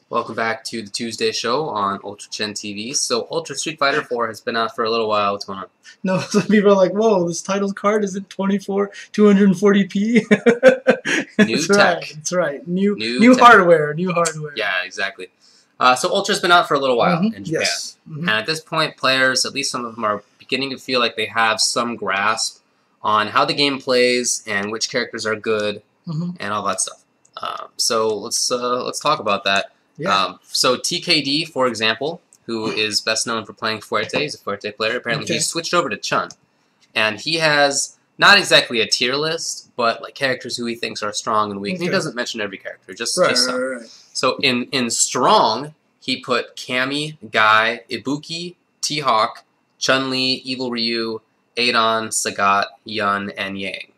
Welcome back to the Tuesday show on UltraChenTV. So, Ultra Street Fighter 4 has been out for a little while. What's going on? No, some people are like, whoa, this title card isn't 240p. New That's tech. right. That's right. New tech. hardware. New hardware. Yeah, exactly. So, Ultra's been out for a little while in Japan. Yes. And at this point, players, at least some of them, are beginning to feel like they have some grasp on how the game plays and which characters are good and all that stuff. So, let's talk about that. Yeah. So TKD, for example, who is best known for playing Fuerte, he's a Fuerte player. Apparently, he's switched over to Chun, and he has not exactly a tier list, but like characters who he thinks are strong and weak. And he doesn't mention every character, just some. Right. So in strong, he put Cammy, Guy, Ibuki, T-Hawk, Chun-Li, Evil Ryu, Adon, Sagat, Yun, and Yang.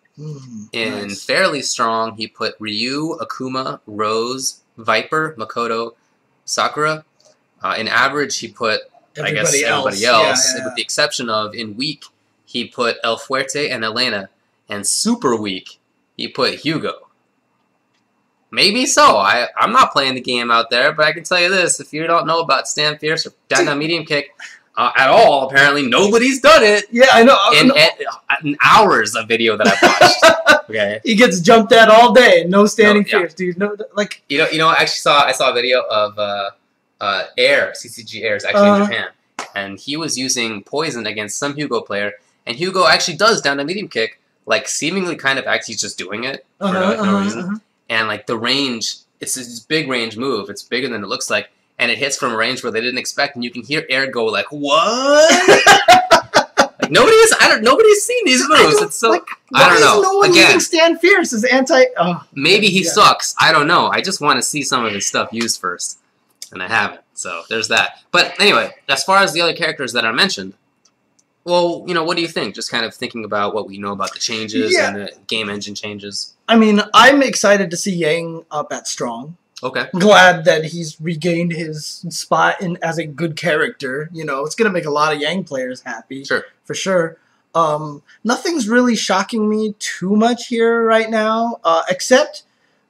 In fairly strong, he put Ryu, Akuma, Rose, Viper, Makoto, Sakura. In average, he put, everybody else. Yeah. With the exception of, in weak, he put El Fuerte and Elena. And super weak, he put Hugo. Maybe so. I'm not playing the game out there, but I can tell you this. If you don't know about Stand Fierce or Down Down Medium Kick at all, apparently nobody's done it. Yeah, I know. In hours of video that I've watched. Okay. He gets jumped at all day. No standing fierce, dude. No, like you know. I saw a video of CCG Air is actually in Japan, and he was using poison against some Hugo player, and Hugo actually does down to medium kick, like seemingly kind of actually just doing it for no reason, and like the range, it's this big range move. It's bigger than it looks like, and it hits from a range where they didn't expect, and you can hear Air go like, "What?" Like nobody's seen these moves. It's so I don't know. No one using Stand Fierce is anti. Maybe he sucks. I don't know. I just want to see some of his stuff used first, and I haven't. So there's that. But anyway, as far as the other characters that are mentioned, well, what do you think? Just kind of thinking about what we know about the changes and the game engine changes. I mean, I'm excited to see Yang up at strong. Okay. Glad that he's regained his spot as a good character. It's going to make a lot of Yang players happy. Sure. For sure. Nothing's really shocking me too much here right now, except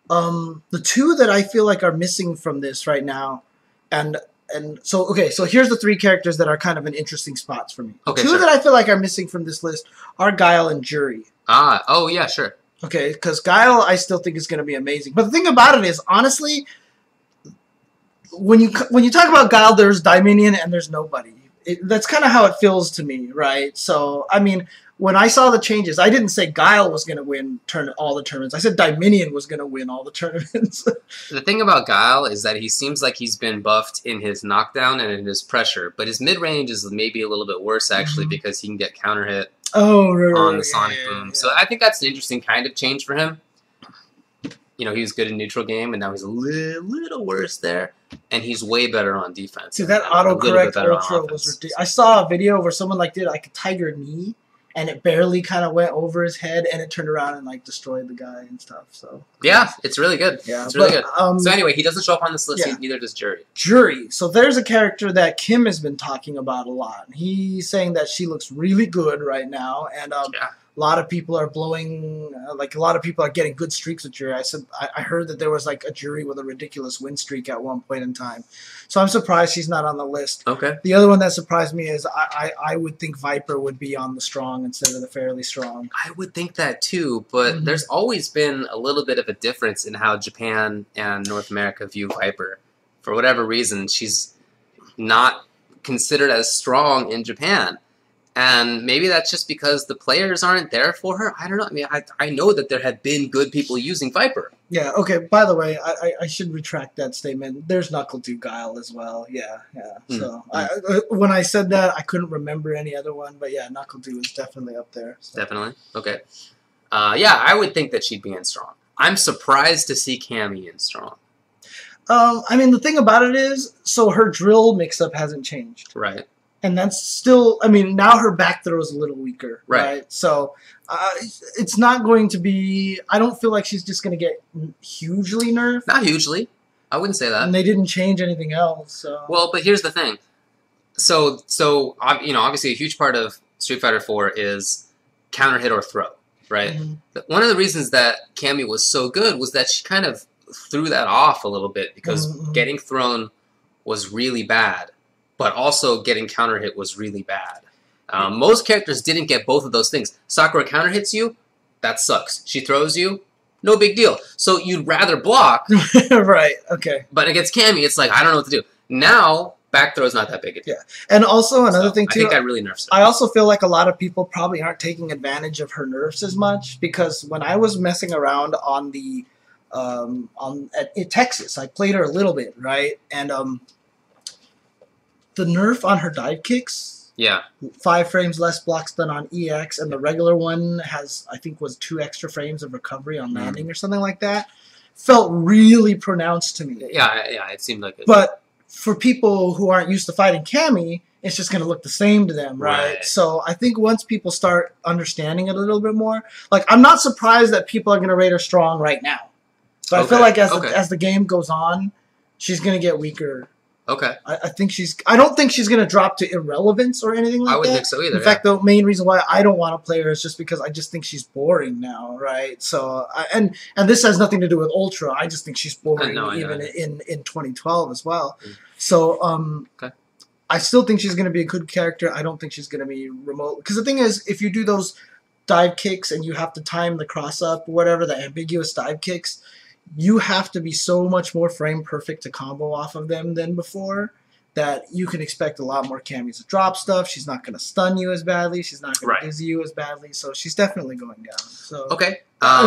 the two that I feel like are missing from this right now. So here's the three characters that are kind of in interesting spots for me. Okay, two that I feel like are missing from this list are Guile and Jury. Oh yeah, sure. Okay, because Guile I still think is going to be amazing. But the thing about it is, honestly, when you talk about Guile, there's Dominion and there's nobody. That's kind of how it feels to me, right? So, I mean, when I saw the changes, I didn't say Guile was going to win all the tournaments. I said Dominion was going to win all the tournaments. The thing about Guile is that he seems like he's been buffed in his knockdown and in his pressure, but his mid-range is maybe a little bit worse, actually, because he can get counter hit on the Sonic Boom. Yeah. So I think that's an interesting kind of change for him. He was good in neutral game, and now he's a little worse there, and he's way better on defense. See, that autocorrect Ultra was ridiculous. I saw a video where someone did like a tiger knee, and it barely kind of went over his head, and it turned around and destroyed the guy and stuff. So yeah, it's really good. Yeah, it's really good. So anyway, he doesn't show up on this list. Neither does Jury. Jury. So there's a character that Kim has been talking about a lot. He's saying that she looks really good right now, and a lot of people are blowing, a lot of people are getting good streaks with Jury. I heard that there was a Jury with a ridiculous win streak at one point in time. So I'm surprised she's not on the list. Okay. The other one that surprised me is I would think Viper would be on the strong instead of the fairly strong. I would think that too, but there's always been a little bit of a difference in how Japan and North America view Viper. For whatever reason, she's not considered as strong in Japan. And maybe that's just because the players aren't there for her. I don't know. I mean, I know that there have been good people using Viper. Yeah, okay. By the way, I should retract that statement. There's Knuckle 2 Guile as well. Yeah. So when I said that, I couldn't remember any other one. But yeah, Knuckle 2 is definitely up there. So. Definitely? Okay. Yeah, I would think that she'd be in strong. I'm surprised to see Cammy in strong. I mean, the thing about it is, so her drill mix-up hasn't changed. Right. And that's still, I mean, now her back throw is a little weaker, right? So it's not going to be, I don't feel like she's just going to get hugely nerfed. Not hugely. I wouldn't say that. And they didn't change anything else. So. Well, but here's the thing. So obviously a huge part of Street Fighter 4 is counter hit or throw, right? One of the reasons that Cammy was so good was that she kind of threw that off a little bit because getting thrown was really bad, but also getting counter hit was really bad. Most characters didn't get both of those things. Sakura counter hits you, that sucks. She throws you, no big deal. So you'd rather block. Right, okay. But against Cammy, it's like, I don't know what to do. Now, back throw is not that big a deal. Yeah. And also another thing, too. I think that really nerfs her. I also feel like a lot of people probably aren't taking advantage of her nerfs as much because when I was messing around on the at Texas, I played her a little bit, right? And the nerf on her dive kicks, 5 frames less blocks than on EX, and the regular one has, I think, was 2 extra frames of recovery on landing or something like that, felt really pronounced to me. Yeah, it seemed like it. But for people who aren't used to fighting Cammy, it's just going to look the same to them, right? So I think once people start understanding it a little bit more, like, I'm not surprised that people are going to rate her strong right now. But I feel like as the game goes on, she's going to get weaker. Okay. I don't think she's going to drop to irrelevance or anything like that. I wouldn't think so either. In fact, the main reason why I don't want to play her is just because I just think she's boring now, right? So, and this has nothing to do with Ultra. I just think she's boring in 2012 as well. So, I still think she's going to be a good character. I don't think she's going to be remote. Because the thing is, if you do those dive kicks and you have to time the cross-up or whatever, the ambiguous dive kicks, you have to be so much more frame perfect to combo off of them than before that you can expect a lot more Cammys to drop stuff. She's not going to stun you as badly. She's not going to dizzy you as badly. So she's definitely going down. So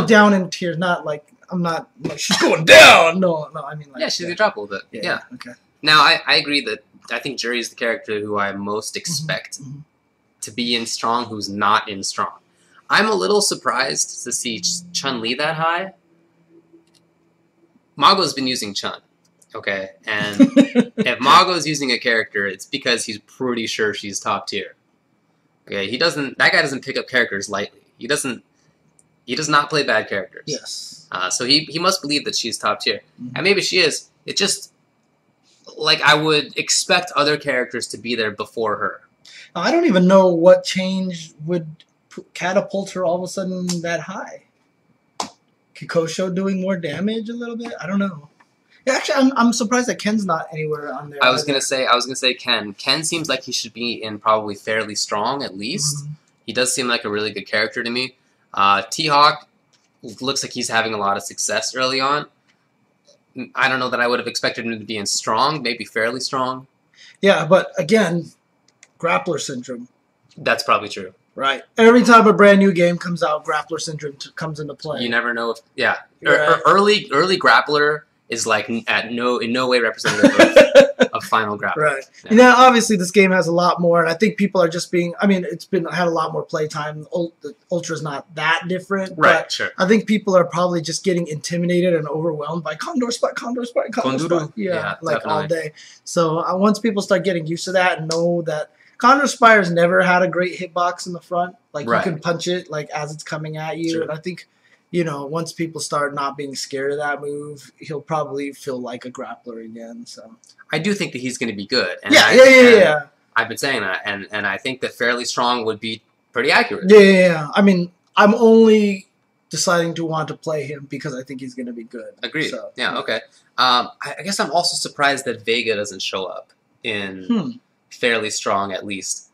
down in tiers, not like I'm not like she's going down. No, I mean like she's going to drop a little bit. Yeah. Okay. Now I agree that I think Jury is the character who I most expect to be in strong, who's not in strong. I'm a little surprised to see Chun-Li that high. Mago's been using Chun, okay? And if Mago's using a character, it's because he's pretty sure she's top tier. Okay, that guy doesn't pick up characters lightly. He does not play bad characters. Yes. So he must believe that she's top tier. And maybe she is. It just, like, I would expect other characters to be there before her. I don't even know what change would catapult her all of a sudden that high. Kikosho doing more damage a little bit? I don't know. Yeah, actually, I'm surprised that Ken's not anywhere on there. I was gonna say Ken. Ken seems like he should be in probably fairly strong at least. He does seem like a really good character to me. T-Hawk looks like he's having a lot of success early on. I don't know that I would have expected him to be in strong, maybe fairly strong. Yeah, but again, grappler syndrome. That's probably true. Right. Every time a brand new game comes out, grappler syndrome comes into play. You never know if early grappler is like in no way representative of final grappler. Right. Yeah. Now, obviously, this game has a lot more, and I think people are just being. I mean, it's had a lot more playtime. Ultra's not that different, right? But sure. I think people are probably just getting intimidated and overwhelmed by Condor Spike. Yeah, like definitely. All day. So once people start getting used to that and know that. Condor Spire's never had a great hitbox in the front. Like, you can punch it, like, as it's coming at you. Sure. And I think, once people start not being scared of that move, he'll probably feel like a grappler again, so. I do think that he's going to be good. And yeah. I've been saying that, and I think that fairly strong would be pretty accurate. Yeah. I mean, I'm only deciding to want to play him because I think he's going to be good. Agreed. So, okay. I guess I'm also surprised that Vega doesn't show up in... fairly strong at least,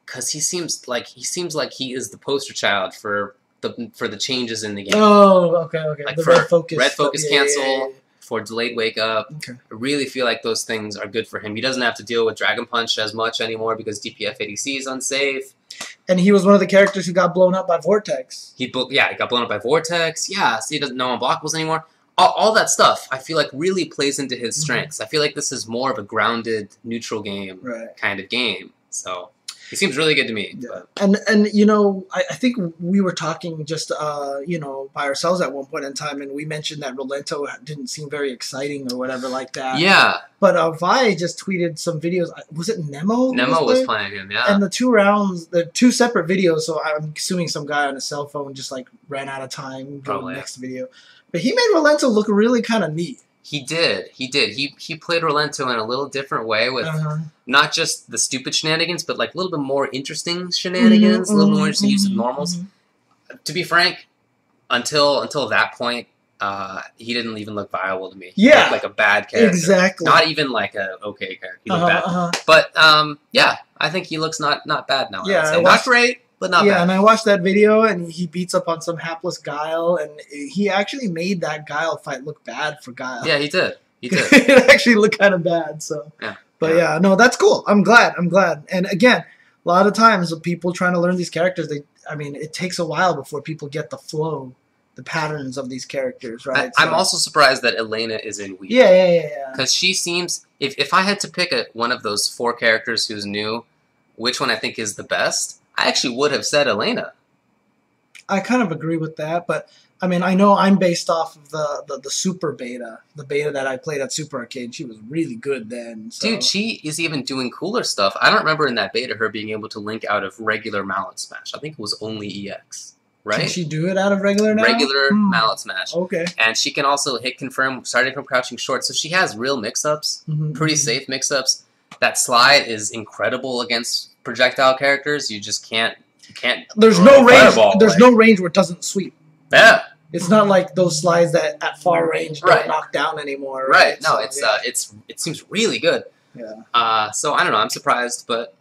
because he seems like he is the poster child for the changes in the game. Oh, okay. Like the for red focus cancel, for delayed wake up. Okay. I really feel like those things are good for him. He doesn't have to deal with Dragon Punch as much anymore because DPF ADC is unsafe. And he was one of the characters who got blown up by Vortex. He got blown up by Vortex. Yeah, so he doesn't know unblockables anymore. All that stuff, I feel like, really plays into his strengths. I feel like this is more of a grounded, neutral game kind of game. So he seems really good to me. Yeah. And I think we were talking just, by ourselves at one point in time, and we mentioned that Rolento didn't seem very exciting or whatever like that. Yeah. But Vi just tweeted some videos. Was it Nemo? Nemo was playing him, yeah. And the 2 rounds, the 2 separate videos, so I'm assuming some guy on a cell phone just, like, ran out of time going to the next video. But he made Rolento look really kind of neat. He did. He played Rolento in a little different way with not just the stupid shenanigans, but like a little bit more interesting shenanigans, a little more interesting use of normals. To be frank, until that point, he didn't even look viable to me. Yeah. He looked like a bad character. Exactly. Not even like a okay character. He looked bad. But yeah, I think he looks not bad now. Yeah, not great, but not bad. Yeah, and I watched that video, and he beats up on some hapless Guile, and he actually made that Guile fight look bad for Guile. Yeah, he did. He did. It actually looked kind of bad. So. Yeah. But yeah, no, that's cool. I'm glad. And again, a lot of times with people trying to learn these characters, it takes a while before people get the flow, the patterns of these characters, right? I'm also surprised that Elena is in Wii. Yeah. Because she seems, if I had to pick one of those 4 characters who's new, which one I think is the best, I actually would have said Elena. I kind of agree with that, but I mean, I know I'm based off of the Super Beta, the beta that I played at Super Arcade. She was really good then. So. Dude, she is even doing cooler stuff. I don't remember in that beta her being able to link out of regular Mallet Smash. I think it was only EX, right? Can she do it out of regular now? Regular Mallet Smash. Okay. And she can also hit confirm starting from crouching short. So she has real mix-ups, pretty safe mix-ups. That slide is incredible against projectile characters. You just can't. There's no range. There's no range where it doesn't sweep. Yeah. It's not like those slides that at far range don't knock down anymore. Right. No, it seems really good. Yeah. So I don't know. I'm surprised, but.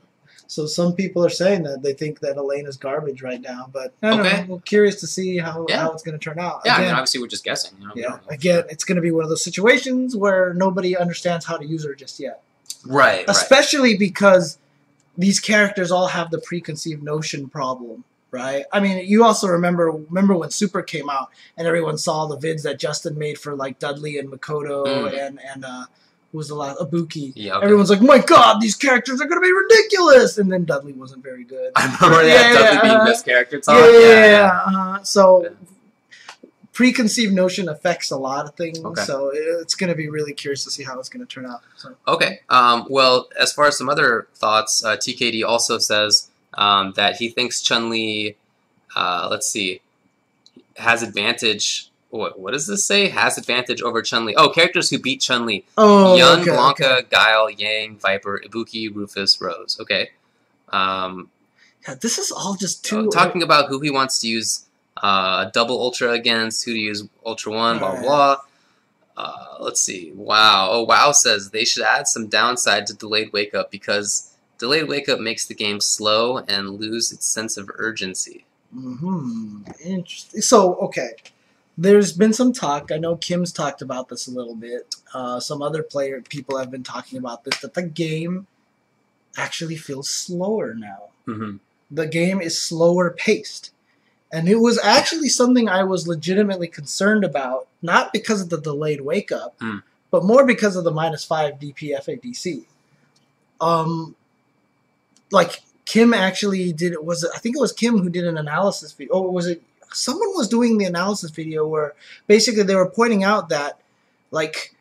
So some people are saying that they think that Elena's garbage right now, but I don't know. We're curious to see how it's going to turn out. Yeah, again, obviously we're just guessing. Again, it's going to be one of those situations where nobody understands how to use her just yet. Right. Especially because these characters all have the preconceived notion problem. Right. I mean, you also remember when Super came out and everyone saw the vids that Justin made for like Dudley and Makoto and who was the last Ibuki. Yeah, okay. Everyone's like, my God, these characters are going to be ridiculous. And then Dudley wasn't very good. I remember Dudley being best character. So preconceived notion affects a lot of things. Okay. So it's going to be really curious to see how it's going to turn out. So. Okay. Well, as far as some other thoughts, TKD also says that he thinks Chun-Li, has advantage. What does this say? Has advantage over Chun-Li. Oh, characters who beat Chun-Li. Oh, Yun, Blanca, Guile, Yang, Viper, Ibuki, Rufus, Rose. Okay. This is all just too... talking about who he wants to use double Ultra against, who to use Ultra 1, blah, blah, blah. Let's see. WoW. Oh, WoW says they should add some downside to Delayed Wake Up because Delayed Wake Up makes the game slow and lose its sense of urgency. Interesting. So, okay. There's been some talk. I know Kim's talked about this a little bit. Some other people have been talking about this, that the game actually feels slower now. The game is slower paced. And it was actually something I was legitimately concerned about, not because of the delayed wake up, but more because of the -5 DP FADC. Like Kim actually did it. I think it was Kim who did an analysis video. Or was it someone was doing the analysis video where basically they were pointing out that like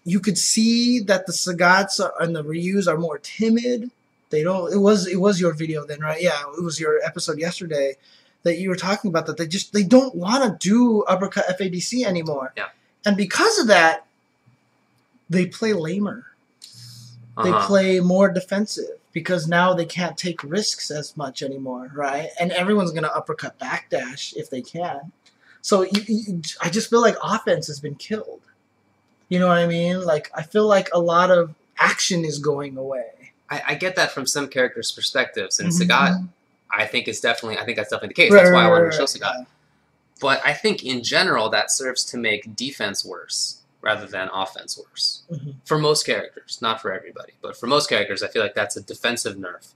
you could see that the Sagats and the Ryus are more timid. They don't. It was your video then, right? Yeah, it was your episode yesterday that you were talking about that they don't want to do uppercut FADC anymore. Yeah. And because of that, they play lamer. They play more defensive because now they can't take risks as much anymore, right? And everyone's going to uppercut backdash if they can. So I just feel like offense has been killed. You know what I mean? Like I feel like a lot of action is going away. I get that from some characters' perspectives, and Sagat, I think that's definitely the case. That's why I wanted to show Sagat. Yeah. But I think in general that serves to make defense worse rather than offense worse. For most characters, not for everybody, but for most characters, I feel like that's a defensive nerf.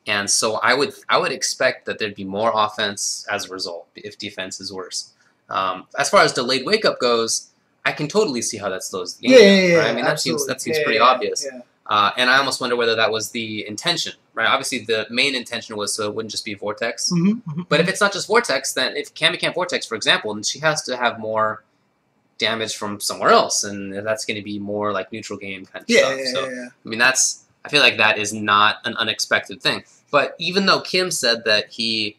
And so I would expect that there'd be more offense as a result if defense is worse. As far as delayed wake up goes, I can totally see how that slows the game down, right? I mean, that seems pretty obvious. Yeah. And I almost wonder whether that was the intention, right? Obviously, the main intention was so it wouldn't just be Vortex. But if it's not just Vortex, then if Cammy can't Vortex, for example, then she has to have more damage from somewhere else, and that's going to be more like neutral game kind of stuff. So, I mean, I feel like that is not an unexpected thing. But even though Kim said that he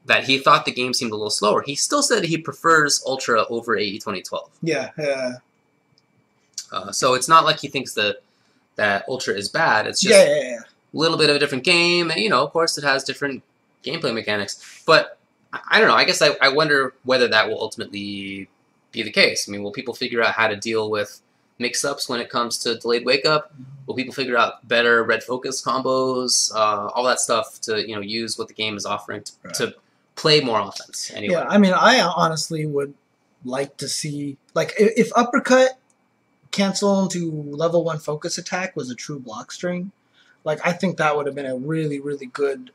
thought the game seemed a little slower, he still said he prefers Ultra over AE 2012. Yeah. So it's not like he thinks that Ultra is bad. It's just a little bit of a different game. And, of course, it has different gameplay mechanics. But I don't know. I guess I wonder whether that will ultimately be the case. I mean, will people figure out how to deal with mix-ups when it comes to delayed wake-up? Will people figure out better red focus combos? All that stuff to use what the game is offering to play more offense. Anyway. Yeah, I mean, I honestly would like to see, like, if uppercut cancel into level 1 focus attack was a true block string, like, I think that would have been a really, really good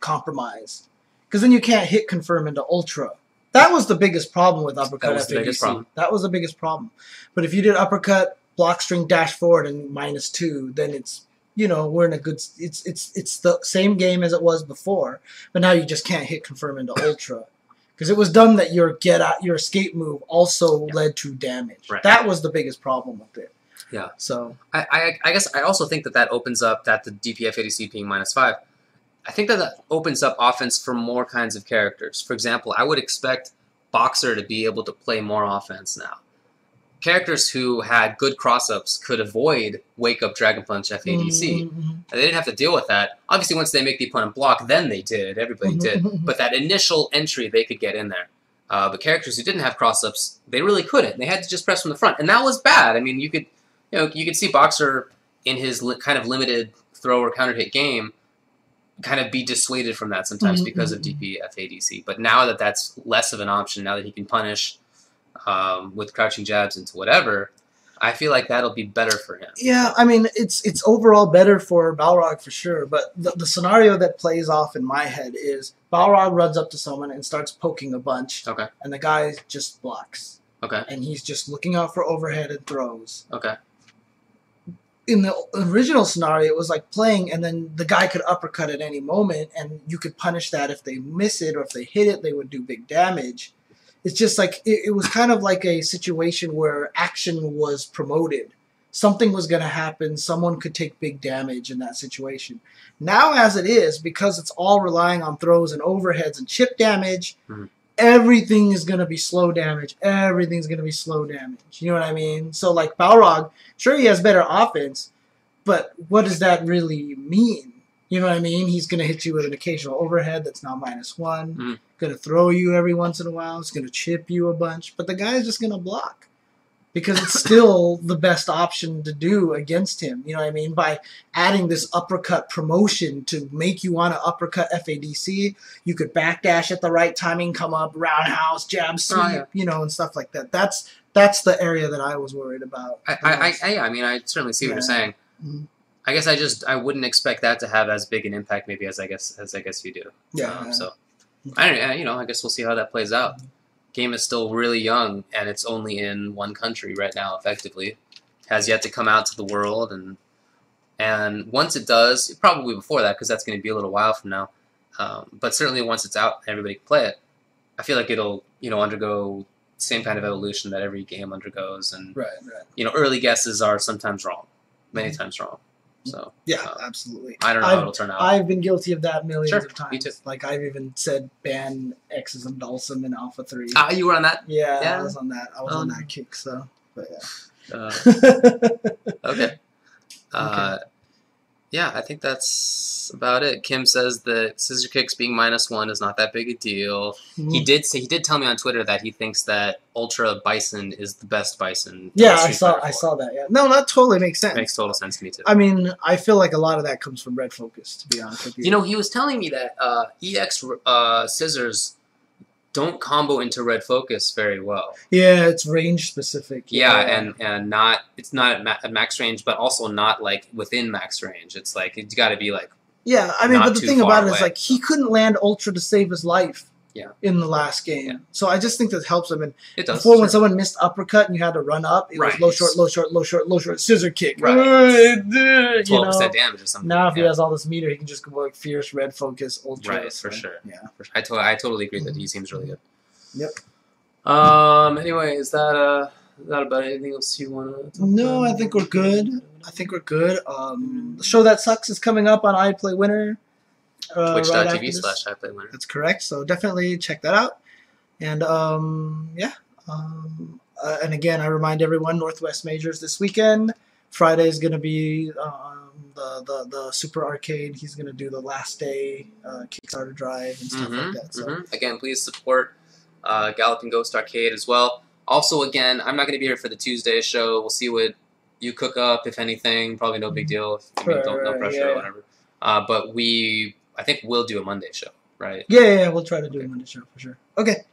compromise. Because then you can't hit confirm into ultra. That was the biggest problem with uppercut FADC. That was the biggest problem. But if you did uppercut, block string, dash forward, and -2, then it's, we're in a good... It's the same game as it was before, but now you just can't hit confirm into ultra. Because it was dumb that your escape move also led to damage. Right. That was the biggest problem with it. Yeah. So I guess I also think that opens up that the DPF ADC being -5. I think that opens up offense for more kinds of characters. For example, I would expect Boxer to be able to play more offense now. Characters who had good cross-ups could avoid wake-up Dragon Punch FADC. They didn't have to deal with that. Obviously, once they make the opponent block, then they did. Everybody did. But that initial entry, they could get in there. But characters who didn't have cross-ups, they really couldn't. They had to just press from the front. And that was bad. I mean, you could see Boxer in his kind of limited throw or counter-hit game kind of be dissuaded from that sometimes because of DPF ADC. But now that that's less of an option, now that he can punish with crouching jabs into whatever, I feel like that'll be better for him. Yeah, I mean, it's overall better for Balrog for sure, but the scenario that plays off in my head is Balrog runs up to someone and starts poking a bunch, and the guy just blocks. And he's just looking out for overhead and throws. In the original scenario, it was like playing, and then the guy could uppercut at any moment, and you could punish that if they miss it, or if they hit it, they would do big damage. It's just like, it was kind of like a situation where action was promoted. Something was going to happen. Someone could take big damage in that situation. Now, as it is, because it's all relying on throws and overheads and chip damage, everything is going to be slow damage. Everything's going to be slow damage. You know what I mean? So, like, Balrog, sure, he has better offense, but what does that really mean? You know what I mean? He's going to hit you with an occasional overhead that's now -1. Going to throw you every once in a while. It's going to chip you a bunch. But the guy's just going to block. Because it's still the best option to do against him. You know what I mean? By adding this uppercut promotion to make you want to uppercut FADC, you could backdash at the right timing, come up, roundhouse, jab, sweep, and stuff like that. That's the area that I was worried about. I mean, I certainly see what you're saying. I guess I wouldn't expect that to have as big an impact maybe as I guess you do. So I guess we'll see how that plays out. Game is still really young, and it's only in one country right now, effectively. Has yet to come out to the world, and once it does, probably before that, because that's going to be a little while from now, but certainly once it's out and everybody can play it, I feel like it'll undergo the same kind of evolution that every game undergoes, and early guesses are sometimes wrong, many times wrong. So absolutely. I don't know how it'll turn out. I've been guilty of that millions of times. Me too. Like, I've even said ban X's and Dulcim in Alpha 3. You were on that? Yeah, I was on that. I was on that kick, so. But okay. Yeah, I think that's about it. Kim says that scissor kicks being -1 is not that big a deal. He did tell me on Twitter that he thinks that Ultra Bison is the best Bison. Yeah, I saw that. Yeah, no, that totally makes sense. Makes total sense to me too. I mean, I feel like a lot of that comes from red focus, to be honest with you. He was telling me that EX scissors don't combo into red focus very well. Yeah, it's range specific. Yeah, and it's not at max range, but also not like within max range. It's like it's got to be like. Yeah, I mean, but the thing about it is, like, he couldn't land Ultra to save his life. In the last game. Yeah. So I just think that helps him. And it does. Before, when someone missed uppercut and you had to run up, it was low, short, low, short, low, short, low, short, scissor kick. 12% damage or something. Now, if he has all this meter, he can just go like fierce, red focus, ultra. Right, for sure. Yeah. I totally agree that he seems really good. Yep. Anyway, is that about anything else you want to talk about? No, I think we're good. The show that sucks is coming up on iPlayWinner. Twitch.tv/iPlayWinner. That's correct. So definitely check that out. And and again, I remind everyone, Northwest Majors this weekend. Friday is going to be the the Super Arcade. He's gonna do the last day Kickstarter drive and stuff like that. So again, please support Galloping Ghost Arcade as well. Also, again, I'm not going to be here for the Tuesday show. We'll see what you cook up, if anything. Probably no big deal. No pressure or whatever. But I think we'll do a Monday show, right? Yeah, we'll try to do a Monday show for sure. Okay,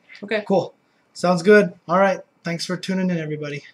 cool. Sounds good. All right, thanks for tuning in, everybody.